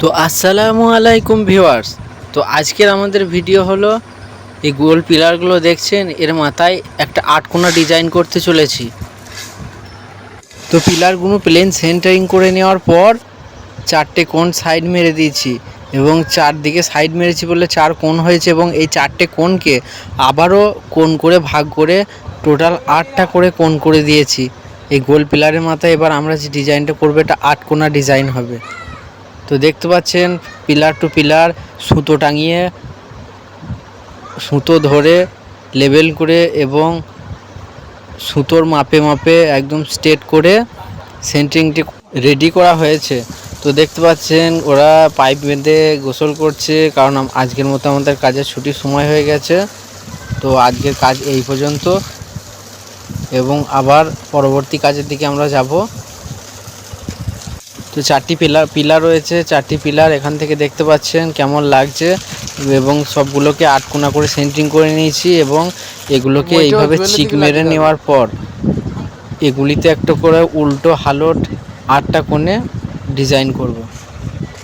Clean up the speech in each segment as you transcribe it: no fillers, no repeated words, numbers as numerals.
তো আসসালামু আলাইকুম ভিউয়ার্স। তো আজকের আমাদের ভিডিও হলো এই গোল পিলারগুলো দেখছেন, এর মাথায় একটা আটকোনা ডিজাইন করতে চলেছি। তো পিলারগুলো প্লেন সেন্টারিং করে নেওয়ার পর চারটে কোণ সাইড মেরে দিয়েছি এবং চারদিকে সাইড মেরেছি বলে চার কোণ হয়েছে, এবং এই চারটে কোণকে আবারও কোণ করে ভাগ করে টোটাল 8টা করে কোণ করে দিয়েছি এই গোল পিলারের মাথায়। এবার আমরা যে ডিজাইনটা করবো এটা আটকোনা ডিজাইন হবে। তো দেখতে পাচ্ছেন পিলার টু পিলার সুতো টাঙিয়ে, সুতো ধরে লেবেল করে এবং সুতোর মাপে মাপে একদম স্ট্রেট করে সেন্টারিংটি রেডি করা হয়েছে। তো দেখতে পাচ্ছেন ওরা পাইপ বেঁধে গোসল করছে, কারণ আজকের মতো আমাদের কাজের ছুটির সময় হয়ে গেছে। তো আজকের কাজ এই পর্যন্ত, এবং আবার পরবর্তী কাজের দিকে আমরা যাব। তো চারটি পিলার রয়েছে, চারটি পিলার এখান থেকে দেখতে পাচ্ছেন কেমন লাগছে, এবং সবগুলোকে আটকোনা করে সেন্টারিং করে নিয়েছি, এবং এগুলোকে এইভাবে চিক মেরে নেওয়ার পর এগুলিতে একটা করে উল্টো হালট 8টা কোণে ডিজাইন করব।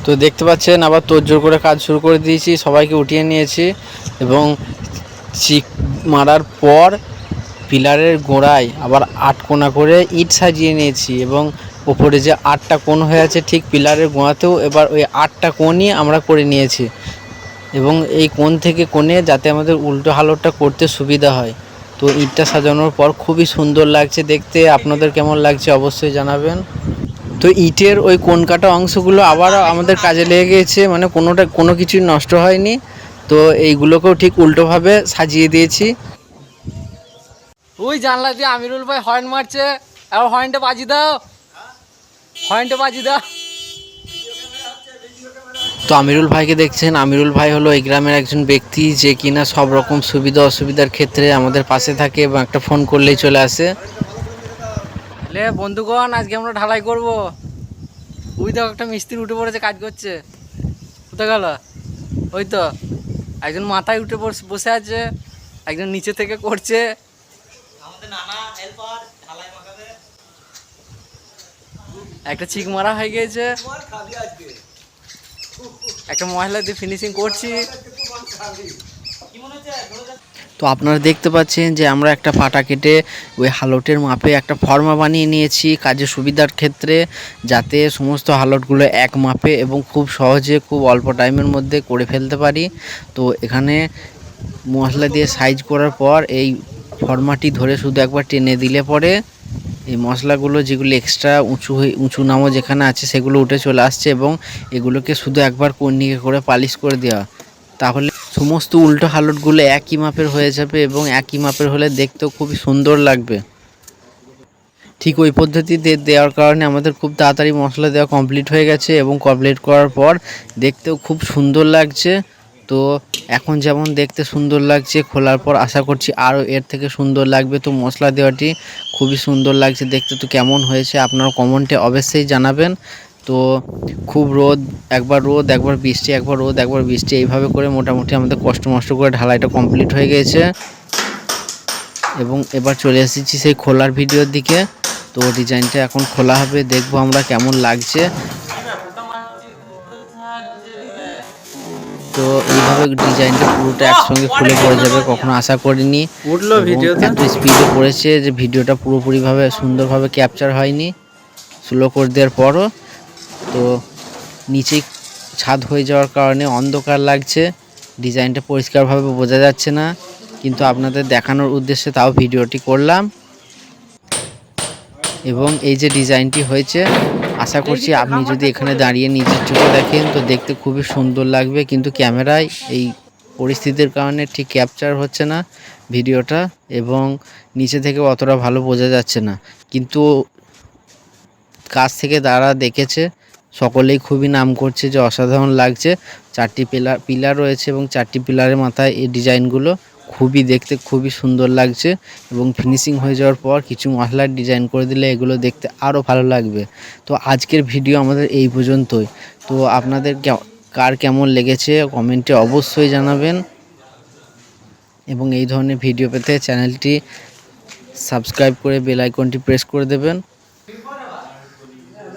তো দেখতে পাচ্ছেন আবার তোড়জোড় করে কাজ শুরু করে দিয়েছি, সবাইকে উঠিয়ে নিয়েছি, এবং চিক মারার পর পিলারের গোড়ায় আবার 8 কোণা করে ইট সাজিয়ে নিয়েছি, এবং ওপরে যে 8টা কোণ হয়ে আছে ঠিক পিলারের গোড়াতেও এবার ওই 8টা কোণই আমরা করে নিয়েছি, এবং এই কোণ থেকে কোণে যাতে আমাদের উল্টো হালটটা করতে সুবিধা হয়। তো ইটটা সাজানোর পর খুবই সুন্দর লাগছে দেখতে। আপনাদের কেমন লাগছে অবশ্যই জানাবেন। তো ইটের ওই কোণ কাটা অংশগুলো আবার আমাদের কাজে লেগে গিয়েছে, মানে কোনো কিছুই নষ্ট হয়নি। তো এইগুলোকেও ঠিক উল্টোভাবে সাজিয়ে দিয়েছি। ওই জানলা দিয়ে আমিরুল ভাই হর্ন মারছে, আর হর্নটা বাজি দাও, হর্নটা বাজি দাও। তো আমিরুল ভাইকে দেখছেন, আমিরুল ভাই হলো এই গ্রামের একজন ব্যক্তি যে কিনা সব রকম সুবিধা অসুবিধার ক্ষেত্রে আমাদের পাশে থাকে, এবং একটা ফোন করলেই চলে আসে। লে বন্ধুগণ, আজকে আমরা ঢালাই করব। ওই তো একটা মিস্ত্রি উঠে পড়েছে, কাজ করছে। কোথায় গেল? ওই তো একজন মাথায় উঠে বসে আছে, একজন নিচে থেকে করছে। একটা চিক মারা হয়ে গিয়েছে, একটা মহিলা দিয়ে ফিনিশিং করছি। তো আপনারা দেখতে পাচ্ছেন যে আমরা একটা পাটা কেটে ওই হালটের মাপে একটা ফর্মা বানিয়ে নিয়েছি কাজের সুবিধার ক্ষেত্রে, যাতে সমস্ত হালটগুলো এক মাপে এবং খুব সহজে খুব অল্প টাইমের মধ্যে করে ফেলতে পারি। তো এখানে মশলা দিয়ে সাইজ করার পর এই ফর্মাটি ধরে শুধু একবার টেনে দিলে পরে এই মশলাগুলো যেগুলো এক্সট্রা উঁচু নামও যেখানে আছে সেগুলো উঠে চলে আসছে, এবং এগুলোকে শুধু একবার কর্নিকে করে পালিশ করে দেওয়া, তাহলে সমস্ত উল্টো হালটগুলো একই মাপের হয়ে যাবে, এবং একই মাপের হলে দেখতেও খুবই সুন্দর লাগবে। ঠিক ওই পদ্ধতিতে দেওয়ার কারণে আমাদের খুব তাড়াতাড়ি মশলা দেওয়া কমপ্লিট হয়ে গেছে, এবং কমপ্লিট করার পর দেখতেও খুব সুন্দর লাগছে। তো এখন যেমন দেখতে সুন্দর লাগছে, খোলার পর আশা করছি আরও এর থেকে সুন্দর লাগবে। তো মশলা দেওয়াটি খুবই সুন্দর লাগছে দেখতে। তো কেমন হয়েছে আপনারা কমেন্টে অবশ্যই জানাবেন। তো খুব একবার রোদ একবার বৃষ্টি, একবার রোদ একবার বৃষ্টি, এইভাবে করে মোটামুটি আমাদের কষ্ট মষ্ট করে ঢালাইটা কমপ্লিট হয়ে গেছে, এবং এবার চলে এসেছি সেই খোলার ভিডিওর দিকে। তো ডিজাইনটা এখন খোলা হবে, দেখবো আমরা কেমন লাগছে। তো এইভাবে ডিজাইনটা পুরোটা একসঙ্গে খুলে পড়ে যাবে, কখনো আশা করিনি। উঠলো ভিডিওতে, এত স্পিডে পড়েছে যে ভিডিওটা পুরোপুরিভাবে সুন্দরভাবে ক্যাপচার হয়নি স্লো করে দেওয়ার পরও। তো নিচে ছাদ হয়ে যাওয়ার কারণে অন্ধকার লাগছে, ডিজাইনটা পরিষ্কারভাবে বোঝা যাচ্ছে না, কিন্তু আপনাদের দেখানোর উদ্দেশ্যে তাও ভিডিওটি করলাম। এবং এই যে ডিজাইনটি হয়েছে, আশা করছি আপনি যদি এখানে দাঁড়িয়ে নিজের চোখে দেখেন তো দেখতে খুবই সুন্দর লাগবে, কিন্তু ক্যামেরায় এই পরিস্থিতির কারণে ঠিক ক্যাপচার হচ্ছে না ভিডিওটা, এবং নিচে থেকে অতটা ভালো বোঝা যাচ্ছে না, কিন্তু কাছ থেকে যারা দেখেছে সকলেই খুবই নাম করছে যে অসাধারণ লাগছে। চারটি পিলার রয়েছে, এবং চারটি পিলারের মাথায় এই ডিজাইনগুলো খুবই দেখতে খুবই সুন্দর লাগছে, এবং ফিনিশিং হয়ে যাওয়ার পর কিছু মশলার ডিজাইন করে দিলে এগুলো দেখতে আরও ভালো লাগবে। তো আজকের ভিডিও আমাদের এই পর্যন্তই। তো আপনাদের কার কেমন লেগেছে কমেন্টে অবশ্যই জানাবেন, এবং এই ধরনের ভিডিও পেতে চ্যানেলটি সাবস্ক্রাইব করে বেল আইকনটি প্রেস করে দেবেন।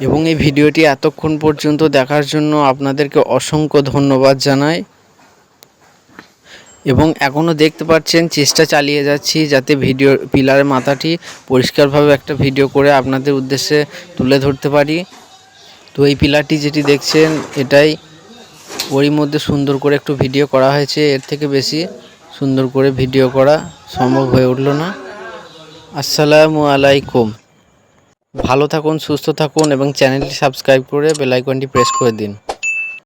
এবং এই ভিডিওটি এতক্ষণ পর্যন্ত দেখার জন্য আপনাদেরকে অসংখ্য ধন্যবাদ জানাই। এবং এখনও দেখতে পাচ্ছেন চেষ্টা চালিয়ে যাচ্ছি যাতে ভিডিও পিলারের মাথাটি পরিষ্কারভাবে একটা ভিডিও করে আপনাদের উদ্দেশ্যে তুলে ধরতে পারি। তো এই পিলারটি যেটি দেখছেন এটাই ওরই মধ্যে সুন্দর করে একটু ভিডিও করা হয়েছে, এর থেকে বেশি সুন্দর করে ভিডিও করা সম্ভব হয়ে উঠল না। আসসালামু আলাইকুম। ভালো থাকুন, সুস্থ থাকুন এবং চ্যানেলটি সাবস্ক্রাইব করে বেল আইকনটি প্রেস করে দিন।